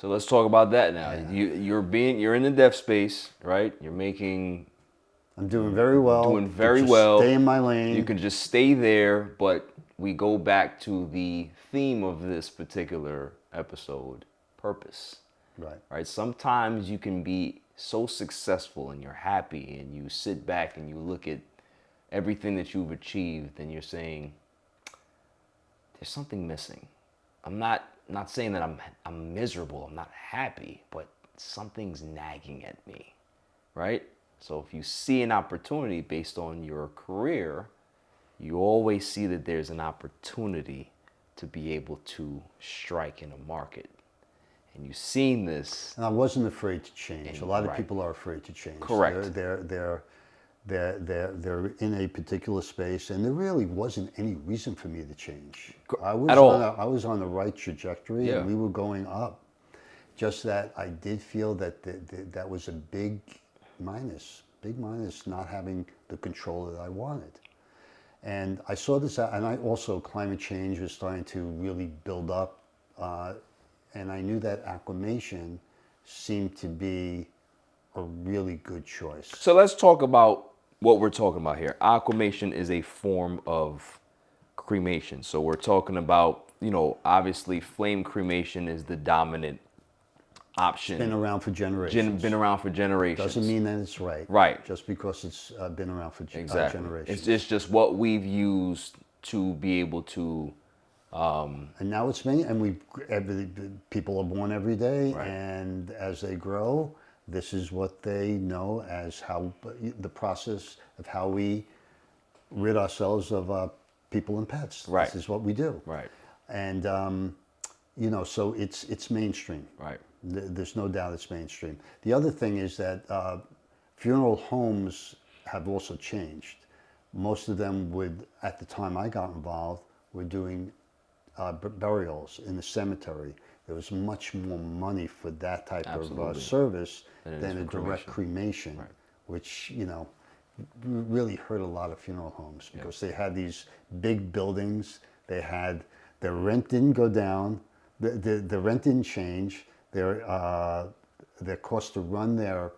So let's talk about that now. Yeah. You're in the dev space, right? I'm doing very well. Doing very Just stay well. in my You lane. can just stay there, but we go back to the theme of this particular episode, purpose. Right. Right? Sometimes you can be so successful and you're happy and you sit back and you look at everything that you've achieved and you're saying there's something missing. I'm not saying that I'm miserable, I'm not happy, but something's nagging at me. Right? So if you see an opportunity based on your career, you always see that there's an opportunity to be able to strike in a market. And you've seen this. And I wasn't afraid to change. A lot of Right. people are afraid to change. Correct. They're in a particular space, and there really wasn't any reason for me to change. I was At all. I was on the right trajectory, Yeah. and we were going up. Just that I did feel that that was a big minus not having the control that I wanted. And I saw this, and I also, climate change was starting to really build up, and I knew that Aquamation seemed to be a really good choice. So let's talk about what we're talking about here. Aquamation is a form of cremation. So we're talking about, obviously flame cremation is the dominant option. Been around for generations. Been around for generations. Doesn't mean that it's right. Right. Just because it's been around for Exactly. generations. It's just what we've used to be able to. And now it's many, and people are born every day, Right. and as they grow, this is what they know as how the process of how we rid ourselves of people and pets. Right. This is what we do. Right. And so it's mainstream. Right. There's no doubt it's mainstream. The other thing is that funeral homes have also changed. Most of them at the time I got involved, were doing burials in the cemetery. There was much more money for that type of service than a direct cremation, Right. which, really hurt a lot of funeral homes because they had these big buildings. They had their rent didn't go down, the rent didn't change, their cost to run their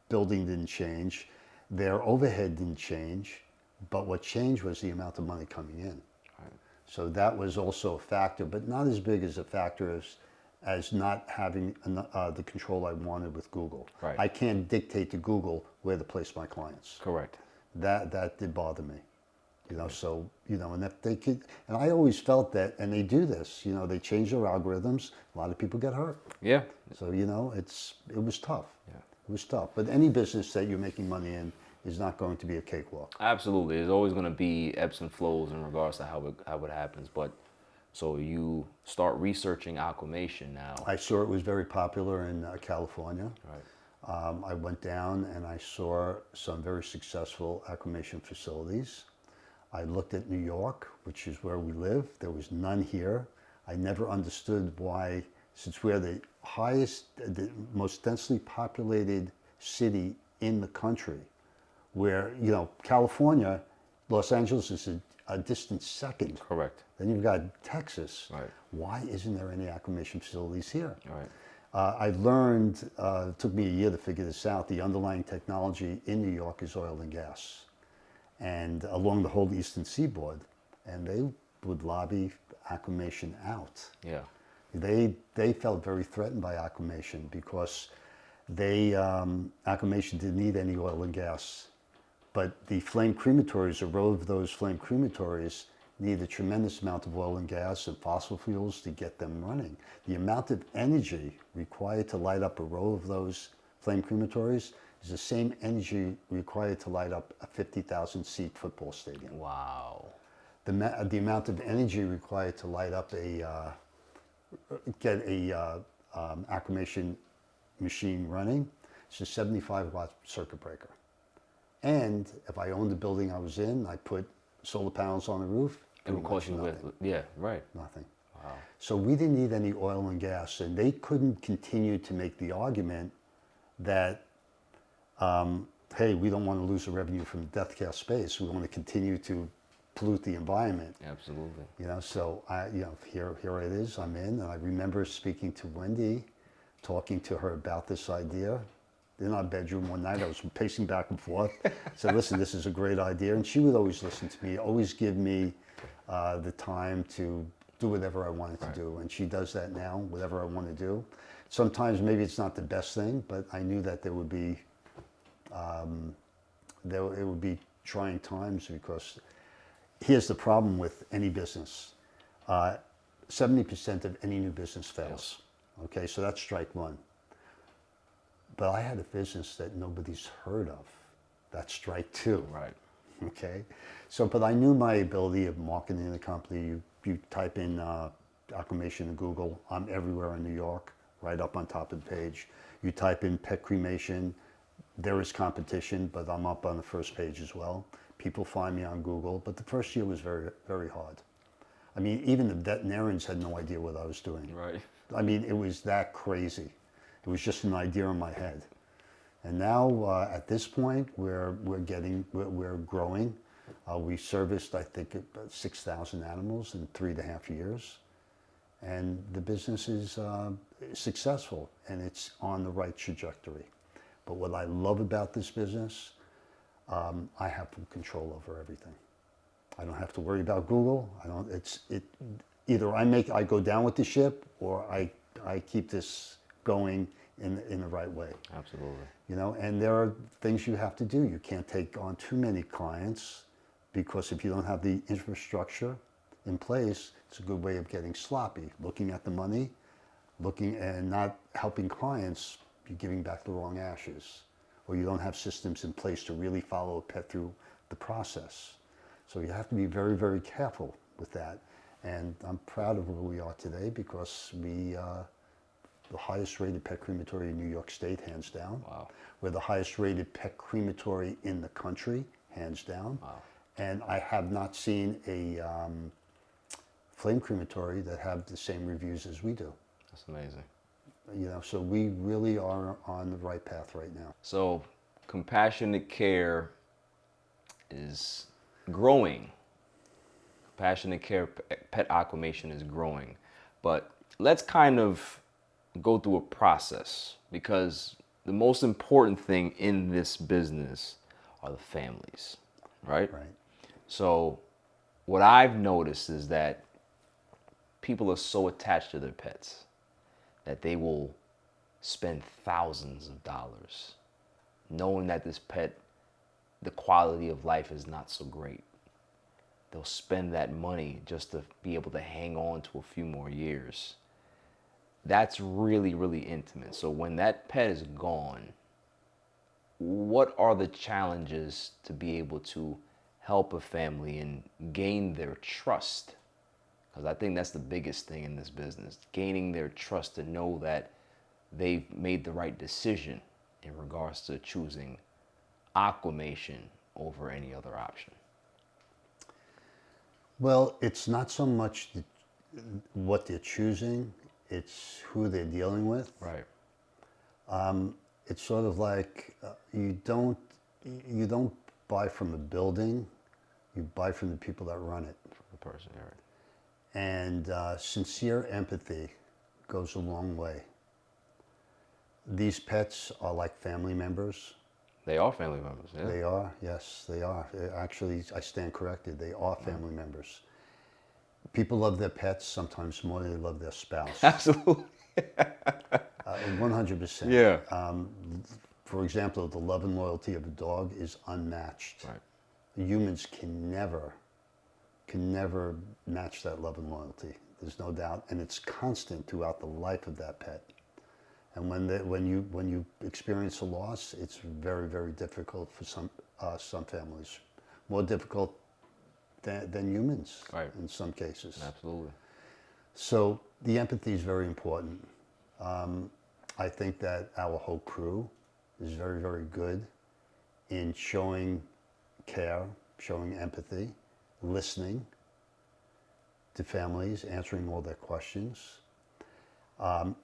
building didn't change, their overhead didn't change, but what changed was the amount of money coming in. So that was also a factor, but not as big as a factor as not having the control I wanted with Google. Right. I can't dictate to Google where to place my clients. Correct. That did bother me. So, and if they could, and I always felt that, and they do this, they change their algorithms, a lot of people get hurt. Yeah. So, it was tough. Yeah. It was tough. But any business that you're making money in is not going to be a cakewalk. Absolutely. There's always going to be ebbs and flows in regards to how it happens. But so you start researching Aquamation now. I saw it was very popular in California. Right. I went down and I saw some very successful Aquamation facilities. I looked at New York, which is where we live. There was none here. I never understood why, since we're the most densely populated city in the country, where, California, Los Angeles is a distant second. Correct. Then you've got Texas. Right. Why isn't there any Aquamation facilities here? Right. I learned, it took me a year to figure this out, the underlying technology in New York is oil and gas. And along the whole eastern seaboard, and they would lobby Aquamation out. Yeah. They felt very threatened by Aquamation because Aquamation didn't need any oil and gas. But the flame crematories, a row of those flame crematories, need a tremendous amount of oil and gas and fossil fuels to get them running. The amount of energy required to light up a row of those flame crematories is the same energy required to light up a 50,000-seat football stadium. Wow. The amount of energy required to light up get a Aquamation machine running is a 75-watt circuit breaker. And if I owned the building I was in, I put solar panels on the roof. It would cost you with, yeah, right. Nothing. Wow. So we didn't need any oil and gas, and they couldn't continue to make the argument that, hey, we don't want to lose the revenue from death care space. We want to continue to pollute the environment. Absolutely. So here it is. I'm in, and I remember speaking to Wendy talking to her about this idea. In our bedroom one night, I was pacing back and forth. Said, listen, this is a great idea. And she would always listen to me, always give me the time to do whatever I wanted to do. And she does that now, whatever I want to do. Sometimes maybe it's not the best thing, but I knew that there would be, it would be trying times, because here's the problem with any business. 70% of any new business fails. Okay, so that's strike one. But I had a business that nobody's heard of. That's strike two. Right. Okay, so but I knew my ability of marketing the company. You type in Aquamation in Google, I'm everywhere in New York, right up on top of the page. You type in pet cremation, there is competition, but I'm up on the first page as well. People find me on Google, but the first year was very, very hard. I mean, even the veterinarians had no idea what I was doing. Right. I mean, it was that crazy. It was just an idea in my head. And now, at this point, we're growing. We serviced, I think, about 6,000 animals in 3.5 years. And the business is successful, and it's on the right trajectory. But what I love about this business, I have full control over everything. I don't have to worry about Google. Either I go down with the ship, or I keep this going in the right way. Absolutely. You know, and there are things you have to do. You can't take on too many clients, because if you don't have the infrastructure in place, it's a good way of getting sloppy, looking at the money, looking and not helping clients. You're giving back the wrong ashes, or you don't have systems in place to really follow a pet through the process. So you have to be very, very careful with that. And I'm proud of where we are today, because we the highest rated pet crematory in New York State, hands down. Wow. We're the highest rated pet crematory in the country, hands down. Wow. And I have not seen a flame crematory that have the same reviews as we do. That's amazing. You know, so we really are on the right path right now. So compassionate care is growing. Compassionate care, pet aquamation is growing. But let's kind of go through a process, because the most important thing in this business are the families, right? Right. So what I've noticed is that people are so attached to their pets that they will spend thousands of dollars knowing that this pet, the quality of life is not so great. They'll spend that money just to be able to hang on to a few more years. That's really, really intimate. So when that pet is gone, what are the challenges to be able to help a family and gain their trust? Because I think that's the biggest thing in this business, gaining their trust to know that they've made the right decision in regards to choosing Aquamation over any other option. Well, it's not so much what they're choosing, it's who they're dealing with. Right. It's sort of like you don't buy from a building, you buy from the people that run it. The person, right. And sincere empathy goes a long way. These pets are like family members. They are family members, yeah. They are, yes, they are. Actually, I stand corrected. They are family members. People love their pets sometimes more than they love their spouse. Absolutely. 100%. Yeah. For example, the love and loyalty of a dog is unmatched. Right. Humans can never match that love and loyalty. There's no doubt, and it's constant throughout the life of that pet. And when you experience a loss, it's very, very difficult for some families, more difficult than humans, right, in some cases. Absolutely. So the empathy is very important. I think that our whole crew is very, very good in showing care, showing empathy, listening to families, answering all their questions,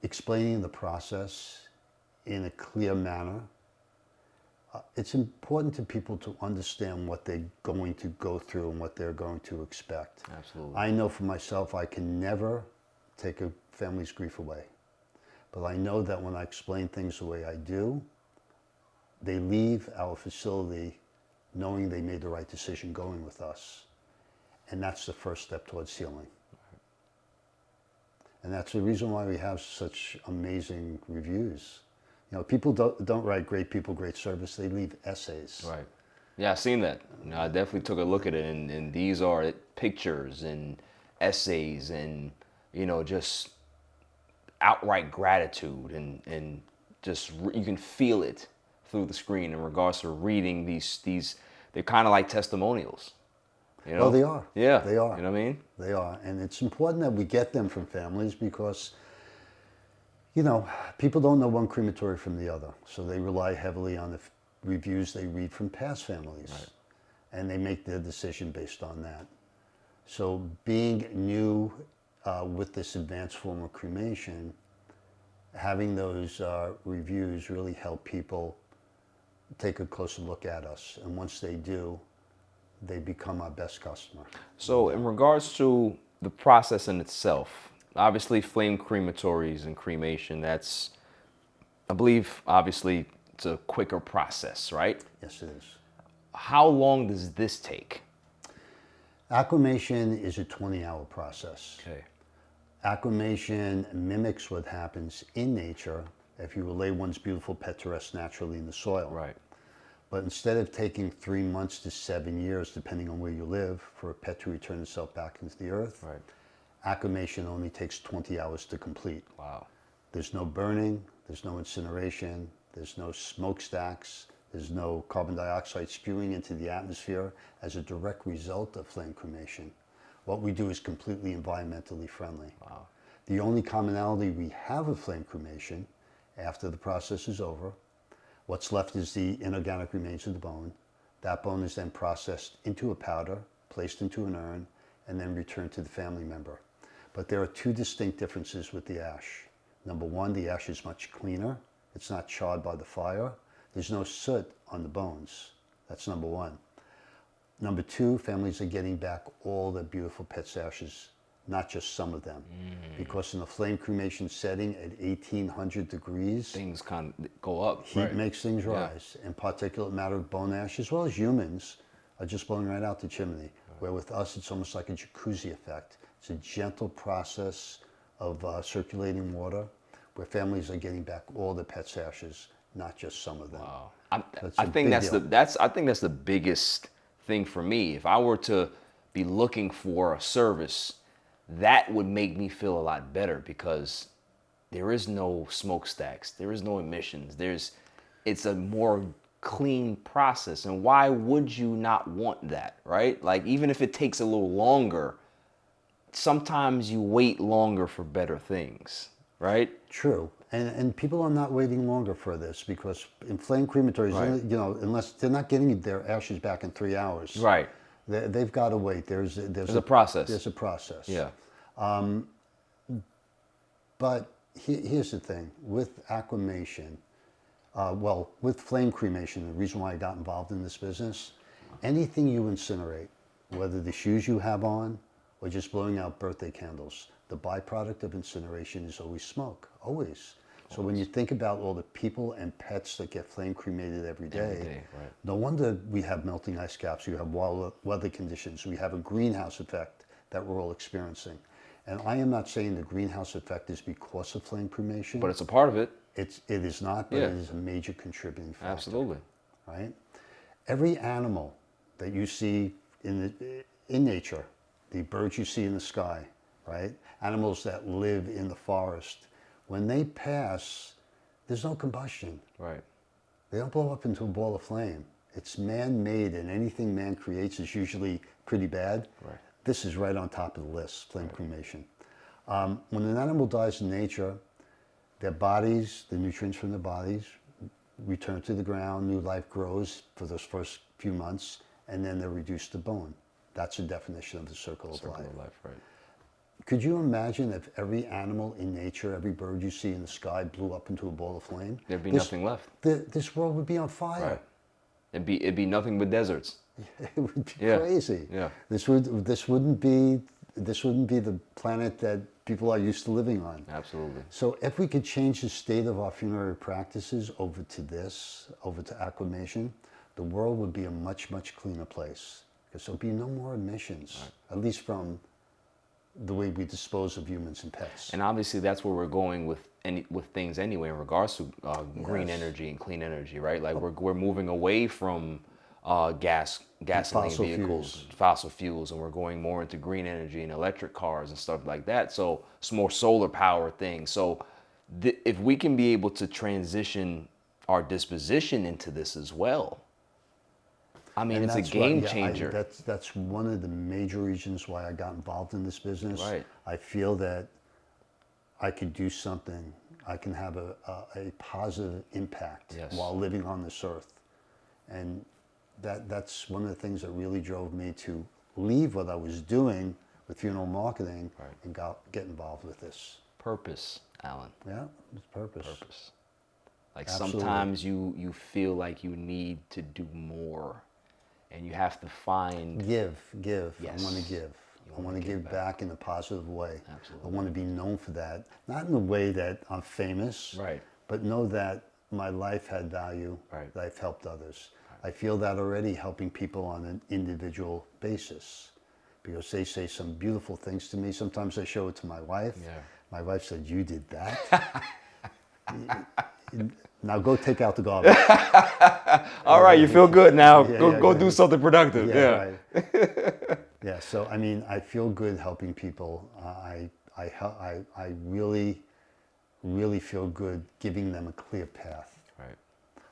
explaining the process in a clear manner. It's important to people to understand what they're going to go through and what they're going to expect. Absolutely. I know for myself, I can never take a family's grief away. But I know that when I explain things the way I do, they leave our facility knowing they made the right decision going with us. And that's the first step towards healing. And that's the reason why we have such amazing reviews. You know, people don't write great people, great service. They leave essays. Right. Yeah, I've seen that. You know, I definitely took a look at it, and these are pictures and essays and, you know, just outright gratitude and just you can feel it through the screen in regards to reading these they're kind of like testimonials. You know? Well, they are. Yeah. They are. You know what I mean? They are. And it's important that we get them from families because, you know, people don't know one crematory from the other. So they rely heavily on the reviews they read from past families. Right. And they make their decision based on that. So being new with this advanced form of cremation, having those reviews really help people take a closer look at us. And once they do, they become our best customer. So in regards to the process in itself, obviously flame crematories and cremation, that's, I believe, obviously it's a quicker process, right? Yes, it is. How long does this take? Aquamation is a 20-hour process. Okay. Aquamation mimics what happens in nature if you lay one's beautiful pet to rest naturally in the soil. Right. But instead of taking 3 months to 7 years, depending on where you live, for a pet to return itself back into the earth, Right. aquamation only takes 20 hours to complete. Wow. There's no burning, there's no incineration, there's no smokestacks, there's no carbon dioxide spewing into the atmosphere as a direct result of flame cremation. What we do is completely environmentally friendly. Wow. The only commonality we have with flame cremation, after the process is over, what's left is the inorganic remains of the bone. That bone is then processed into a powder, placed into an urn, and then returned to the family member. But there are two distinct differences with the ash. Number one, the ash is much cleaner. It's not charred by the fire. There's no soot on the bones. That's number one. Number two, families are getting back all the beautiful pet's ashes, not just some of them. Because in a flame cremation setting at 1800 degrees, Things kind of go up. heat Right. makes things rise. And particulate matter of bone ash, as well as humans, are just blowing right out the chimney. Where with us, it's almost like a jacuzzi effect. It's a gentle process of circulating water where families are getting back all the pet's ashes, not just some of them. Wow. That's I a think big that's deal. I think that's the biggest thing for me. If I were to be looking for a service, that would make me feel a lot better because there is no smokestacks, there is no emissions. It's a more clean process. And why would you not want that, right? Like even if it takes a little longer, sometimes you wait longer for better things, right? True. And people are not waiting longer for this because in flame crematories, Right. you know, unless they're not getting their ashes back in 3 hours, Right. they've got to wait. There's a process. There's a process. Yeah. But here's the thing with aquamation, well, with flame cremation, the reason why I got involved in this business, anything you incinerate, whether the shoes you have on or just blowing out birthday candles, the byproduct of incineration is always smoke, always. So when you think about all the people and pets that get flame cremated every day, Right. no wonder we have melting ice caps, we have wild weather conditions, we have a greenhouse effect that we're all experiencing. And I am not saying the greenhouse effect is because of flame cremation. But it's a part of it. It is not, but Yeah. it is a major contributing factor. Absolutely. Right? Every animal that you see in nature, the birds you see in the sky, right? Animals that live in the forest, when they pass, there's no combustion. Right. They don't blow up into a ball of flame. It's man-made, and anything man creates is usually pretty bad. Right. This is right on top of the list, flame cremation. When an animal dies in nature, their bodies, the nutrients from their bodies, return to the ground, new life grows for those first few months, and then they're reduced to bone. That's the definition of the circle of Circle life. of life, right. Could you imagine if every animal in nature, every bird you see in the sky blew up into a ball of flame? There'd be nothing left. This world would be on fire. Right. It'd be nothing but deserts. It would be Yeah. crazy. Yeah. This wouldn't be the planet that people are used to living on. Absolutely. So if we could change the state of our funerary practices over to this, over to Aquamation, the world would be a much, much cleaner place. Because there'll be no more emissions, at least from the way we dispose of humans and pets. And obviously, that's where we're going with things anyway in regards to green Yes. energy and clean energy, right? Like we're moving away from gasoline Fossil vehicles, fuels. fossil fuels, and we're going more into green energy and electric cars and stuff like that. So it's more solar power things. So if we can be able to transition our disposition into this as well, I mean, And it's a that's game yeah, changer. that's one of the major reasons why I got involved in this business. Right. I feel that I could do something. I can have a positive impact Yes. while living on this earth. And that's one of the things that really drove me to leave what I was doing with funeral marketing and get involved with this. Purpose, Alan. Yeah, it's purpose. Purpose. Like Absolutely. sometimes you feel like you need to do more, and you have to find. Give. Yes. I want to give. I want to give back in a positive way. Absolutely. I want to be known for that. Not in the way that I'm famous, Right. but know that my life had value, Right. that I've helped others. I feel that already helping people on an individual basis because they say some beautiful things to me. Sometimes I show it to my wife. Yeah. My wife said, "You did that?" Now go take out the garbage. All right, you feel good now. Yeah, go yeah. do something productive. Yeah. Right. Yeah. So I mean, I feel good helping people. I really feel good giving them a clear path. Right.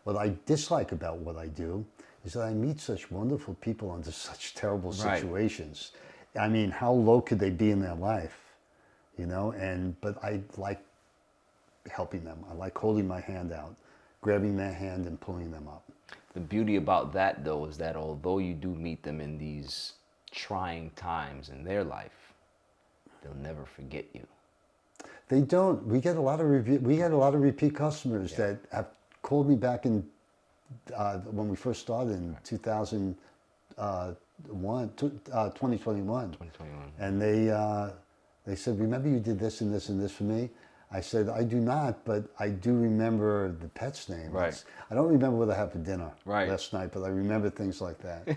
What I dislike about what I do is that I meet such wonderful people under such terrible Right. situations. I mean, how low could they be in their life? You know, but I like helping them. I like holding my hand out, grabbing their hand and pulling them up. The beauty about that, though, is that although you do meet them in these trying times in their life, they'll never forget you. They don't. We get a lot of repeat customers that have called me back in when we first started in 2021, 2021. And they said, "Remember you did this and this and this for me?" I said, "I do not, but I do remember the pet's name. Right. I don't remember what I had for dinner Right. last night, but I remember things like that."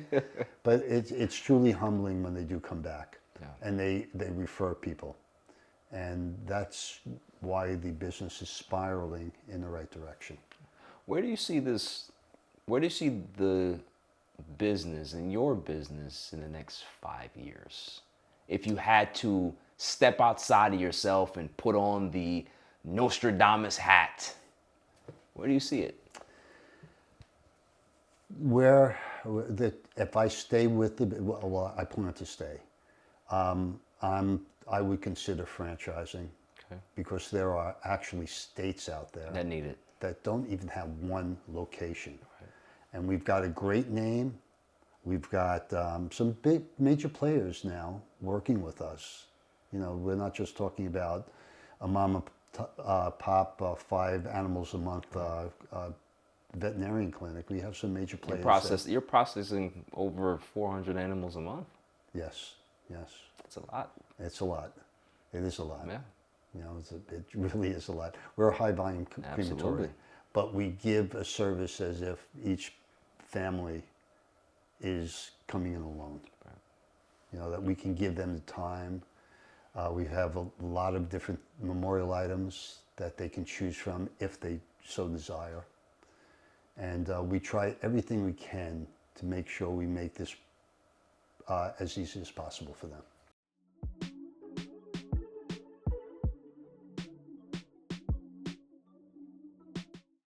But it's truly humbling when they do come back and they refer people. And that's why the business is spiraling in the right direction. Where do you see this? Where do you see the business and your business in the next 5 years? If you had to step outside of yourself and put on the Nostradamus hat, where do you see it? If I stay with well, I plan to stay. I would consider franchising because there are actually states out there That need it. that don't even have one location. And we've got a great name. We've got some big major players now working with us. You know, we're not just talking about a mom and pop 5 animals a month veterinarian clinic. We have some major players. You're processing over 400 animals a month. Yes. That's a lot. It's a lot. It is a lot. Yeah. You know, it really is a lot. We're a high volume crematory, Absolutely. but we give a service as if each family is coming in alone. Right. You know, that we can give them the time. We have a lot of different memorial items that they can choose from if they so desire. And we try everything we can to make sure we make this as easy as possible for them.